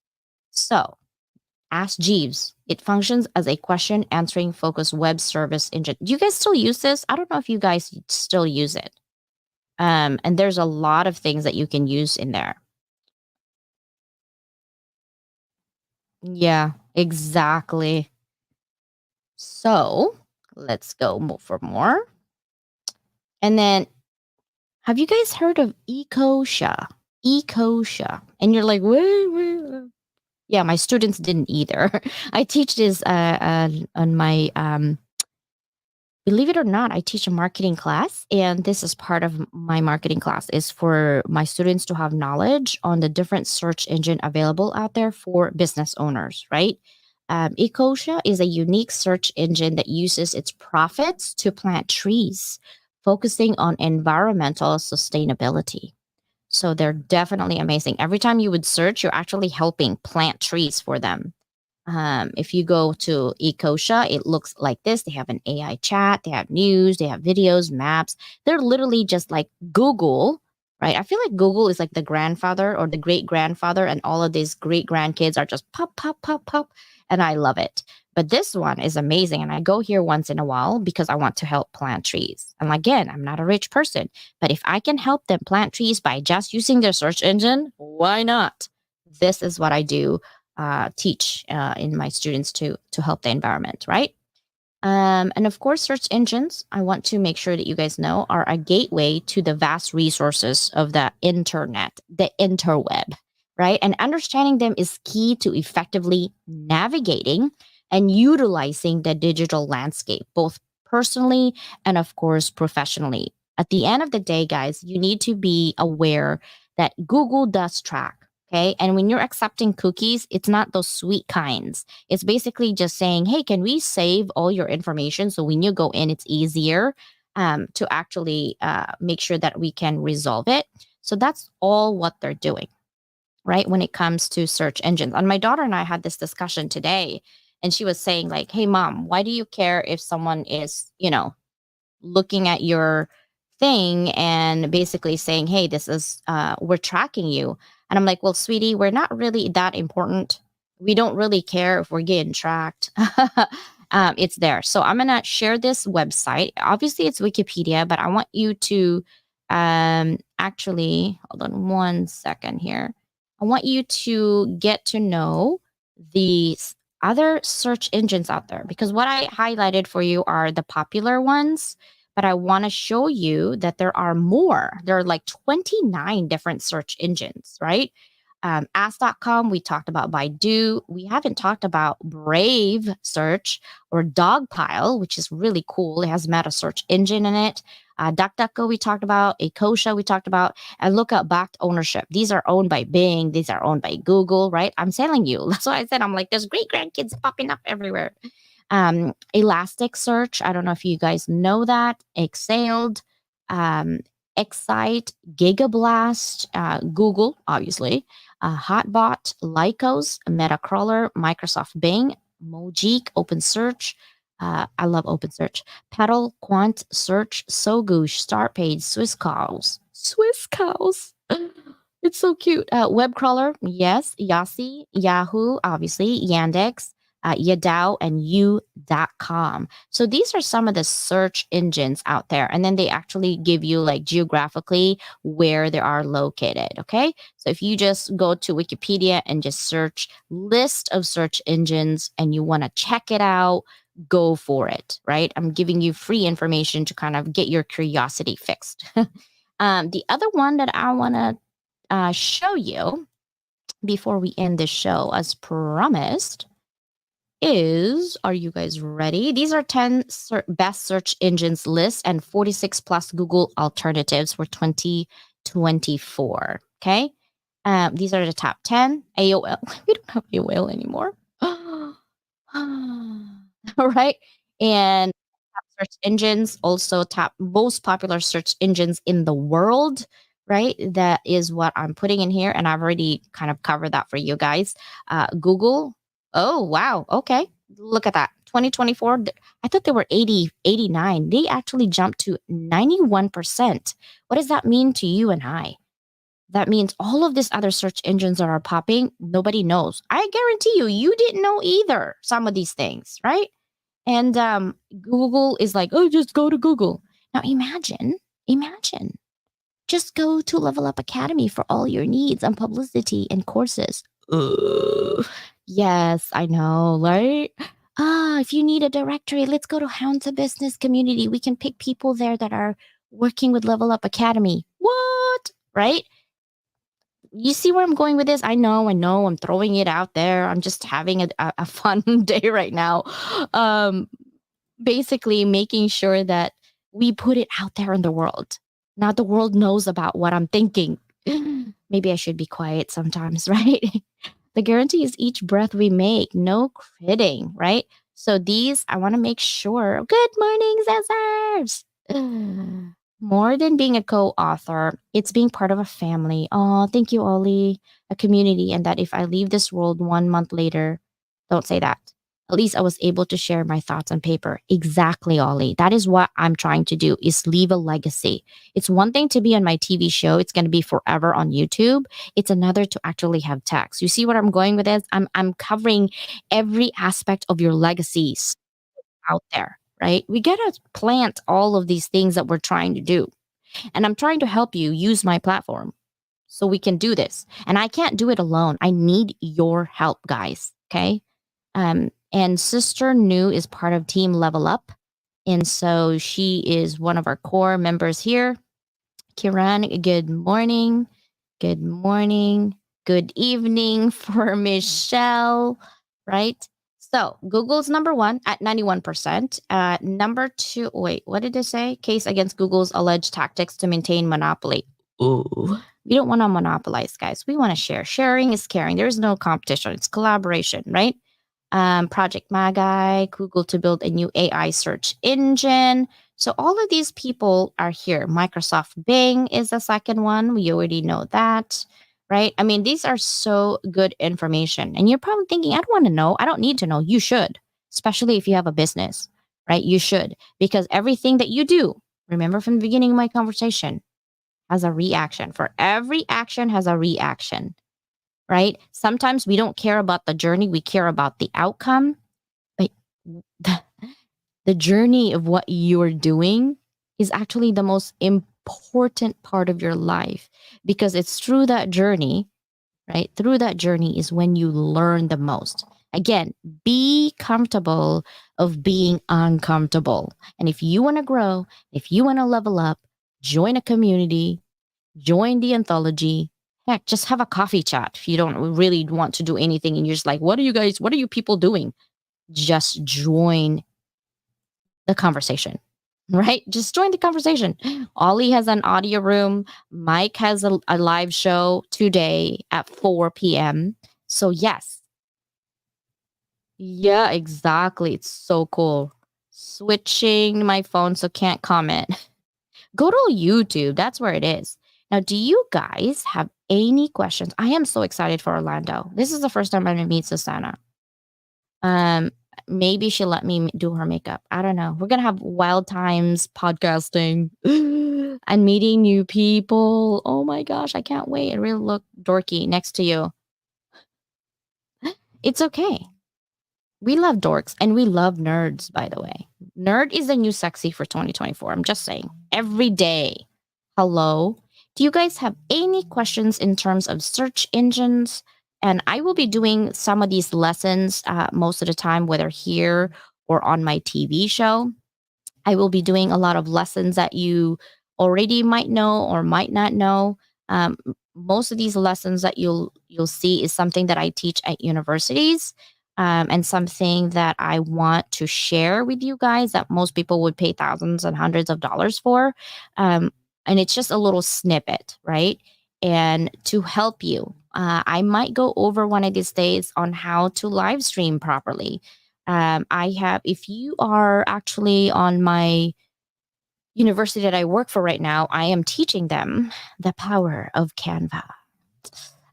So Ask Jeeves. It functions as a question answering focused web service engine. Do you guys still use this? I don't know if you guys still use it. And there's a lot of things that you can use in there. Yeah, exactly. So let's go for more. And then, have you guys heard of Ecosha? Ecosha. And you're like, wait. Yeah, my students didn't either. I teach this on my believe it or not, I teach a marketing class, and this is part of my marketing class is for my students to have knowledge on the different search engine available out there for business owners, right? Ecosia is a unique search engine that uses its profits to plant trees, focusing on environmental sustainability. So they're definitely amazing. Every time you would search, you're actually helping plant trees for them. If you go to Ecosha, it looks like this. They have an AI chat, they have news, they have videos, maps. They're literally just like Google, right? I feel like Google is like the grandfather or the great grandfather, and all of these great grandkids are just pop, pop, pop, pop. And I love it. But this one is amazing. And I go here once in a while because I want to help plant trees. And again, I'm not a rich person, but if I can help them plant trees by just using their search engine, why not? This is what I do teach in my students to help the environment, right? And of course, search engines, I want to make sure that you guys know, are a gateway to the vast resources of the internet, the interweb, right? And understanding them is key to effectively navigating and utilizing the digital landscape, both personally and, of course, professionally. At the end of the day, guys, you need to be aware that Google does track. Okay. And when you're accepting cookies, it's not those sweet kinds. It's basically just saying, hey, can we save all your information so when you go in, it's easier to actually make sure that we can resolve it. So that's all what they're doing, right? When it comes to search engines. And my daughter and I had this discussion today, and she was saying, like, hey, mom, why do you care if someone is, looking at your thing and basically saying, hey, this is, we're tracking you. And I'm like, well, sweetie, we're not really that important. We don't really care if we're getting tracked. It's there. So I'm going to share this website. Obviously, it's Wikipedia, but I want you to actually, hold on one second here. I want you to get to know the other search engines out there because what I highlighted for you are the popular ones, but I want to show you that there are more. There are like 29 different search engines, right? Ask.com, we talked about Baidu. We haven't talked about Brave Search or Dogpile, which is really cool. It has meta search engine in it. DuckDuckGo, we talked about. Ecosia, we talked about. And look at backed ownership. These are owned by Bing. These are owned by Google, right? I'm telling you. That's why I said I'm like, there's great grandkids popping up everywhere. Elasticsearch. I don't know if you guys know that. Exhaled, Excite, Gigablast, Google, obviously, Hotbot, Lycos, Metacrawler, Microsoft Bing, Mojeek, OpenSearch. I love OpenSearch. Petal, Quant, Search, Sogoosh, Startpage, Swiss Cows. Swiss Cows. It's so cute. Web crawler, yes. Yasi, Yahoo, obviously. Yandex, Yadao, and U.com. So these are some of the search engines out there. And then they actually give you like geographically where they are located. Okay. So if you just go to Wikipedia and just search list of search engines and you want to check it out, go for it. Right. I'm giving you free information to kind of get your curiosity fixed. The other one that I want to show you before we end this show, as promised, is are you guys ready? These are 10 best search engines list and 46 plus Google alternatives for 2024. Okay. These are the top 10. AOL. We don't have AOL anymore. All right. And top search engines, also top most popular search engines in the world, right? That is what I'm putting in here. And I've already kind of covered that for you guys. Google. Oh, wow. Okay. Look at that. 2024. I thought they were 80, 89. They actually jumped to 91%. What does that mean to you and I? That means all of these other search engines that are popping, nobody knows. I guarantee you, you didn't know either some of these things, right? And Google is like, oh, just go to Google. Now imagine, just go to Level Up Academy for all your needs on publicity and courses. Ugh. Yes, I know, right? If you need a directory, let's go to Hounds of Business Community. We can pick people there that are working with Level Up Academy. What? Right? You see where I'm going with this? I know, I'm throwing it out there. I'm just having a fun day right now. Um, Basically making sure that we put it out there in the world. Now the world knows about what I'm thinking. Maybe I should be quiet sometimes, right? The guarantee is each breath we make, no kidding, right? So these, I want to make sure. Good morning, Zazars. More than being a co-author, it's being part of a family. Oh, thank you, Ollie. A community, and that if I leave this world 1 month later, don't say that. At least I was able to share my thoughts on paper. Exactly, Ollie. That is what I'm trying to do, is leave a legacy. It's one thing to be on my TV show. It's going to be forever on YouTube. It's another to actually have text. You see what I'm going with this? I'm covering every aspect of your legacies out there, right? We got to plant all of these things that we're trying to do. And I'm trying to help you use my platform so we can do this. And I can't do it alone. I need your help, guys. Okay. And Sister New is part of Team Level Up. And so she is one of our core members here. Kiran, good morning. Good morning. Good evening for Michelle, right? So Google's number one at 91%. Number two, wait, what did it say? Case against Google's alleged tactics to maintain monopoly. Ooh. We don't want to monopolize, guys. We want to share. Sharing is caring. There is no competition. It's collaboration, right? Project Magi, Google to build a new AI search engine. So all of these people are here. Microsoft Bing is the second one. We already know that, right? I mean, these are so good information. And you're probably thinking, I don't want to know. I don't need to know. You should, especially if you have a business, right? You should, because everything that you do, remember from the beginning of my conversation, has a reaction. For every action has a reaction, right? Sometimes we don't care about the journey, we care about the outcome. But the journey of what you're doing is actually the most important part of your life, because it's through that journey, right? Through that journey is when you learn the most. Again, be comfortable of being uncomfortable. And if you want to grow, if you want to level up, join a community, join the anthology. Heck, just have a coffee chat if you don't really want to do anything and you're just like, what are you people doing? Just join the conversation, right? Just join the conversation. Ollie has an audio room. Mike has a live show today at 4 p.m. So, yes. Yeah, exactly. It's so cool. Switching my phone so can't comment. Go to YouTube. That's where it is. Now, do you guys have any questions? I am so excited for Orlando. This is the first time I'm going to meet Susanna. Um, Maybe she'll let me do her makeup. I don't know. We're gonna have wild times podcasting and meeting new people. Oh my gosh, I can't wait. I really look dorky next to you. It's okay. We love dorks and we love nerds, by the way. Nerd is the new sexy for 2024. I'm just saying. Every day. Hello. Do you guys have any questions in terms of search engines? And I will be doing some of these lessons most of the time, whether here or on my TV show. I will be doing a lot of lessons that you already might know or might not know. Most of these lessons that you'll see is something that I teach at universities, and something that I want to share with you guys that most people would pay thousands and hundreds of dollars for. And it's just a little snippet, right? And to help you, I might go over one of these days on how to live stream properly. I have, if you are actually on my university that I work for right now, I am teaching them the power of Canva.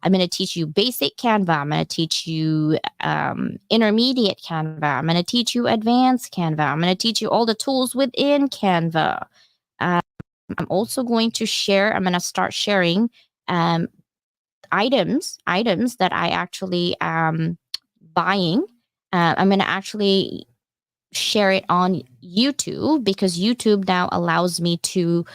I'm going to teach you basic Canva. I'm going to teach you intermediate Canva. I'm going to teach you advanced Canva. I'm going to teach you all the tools within Canva. I'm also going to share, I'm going to start sharing items that I actually buying. I'm going to actually share it on YouTube because YouTube now allows me to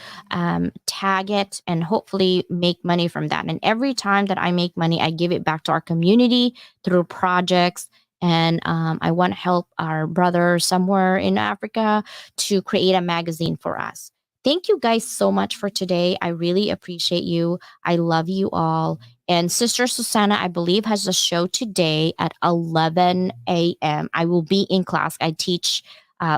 tag it and hopefully make money from that. And every time that I make money, I give it back to our community through projects. And I want to help our brother somewhere in Africa to create a magazine for us. Thank you guys so much for today. I really appreciate you. I love you all. And Sister Susanna, I believe, has a show today at 11 a.m. I will be in class. I teach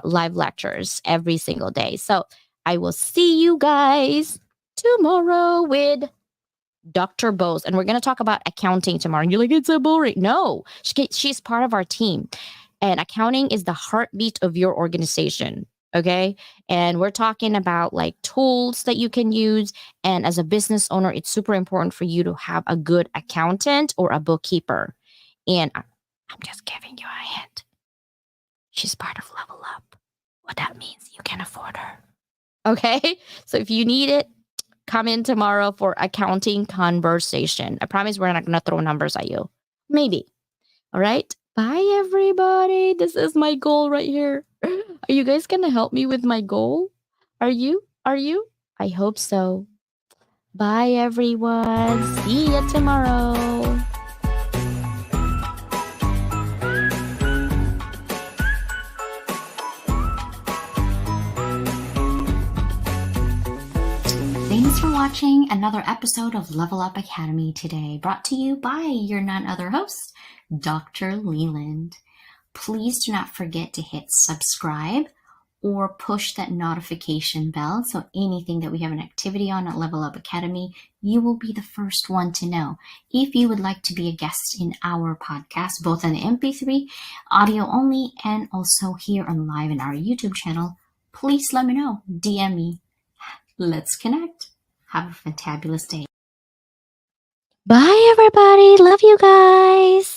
live lectures every single day. So I will see you guys tomorrow with Dr. Bose. And we're going to talk about accounting tomorrow. And you're like, it's so boring. No, she's part of our team. And accounting is the heartbeat of your organization. Okay. And we're talking about like tools that you can use. And as a business owner, it's super important for you to have a good accountant or a bookkeeper. And I'm just giving you a hint. She's part of Level Up. What that means, you can afford her. Okay. So if you need it, come in tomorrow for accounting conversation. I promise we're not going to throw numbers at you. Maybe. All right. Bye, everybody. This is my goal right here. Are you guys going to help me with my goal? Are you? Are you? I hope so. Bye, everyone. See you tomorrow. Thanks for watching another episode of Level Up Academy today, brought to you by your none other host, Dr. Leland. Please do not forget to hit subscribe or push that notification bell so anything that we have an activity on at Level Up Academy, you will be the first one to know. If you would like to be a guest in our podcast, both on the MP3, audio only, and also here on live in our YouTube channel, please let me know. DM me. Let's connect. Have a fantabulous day. Bye, everybody. Love you guys.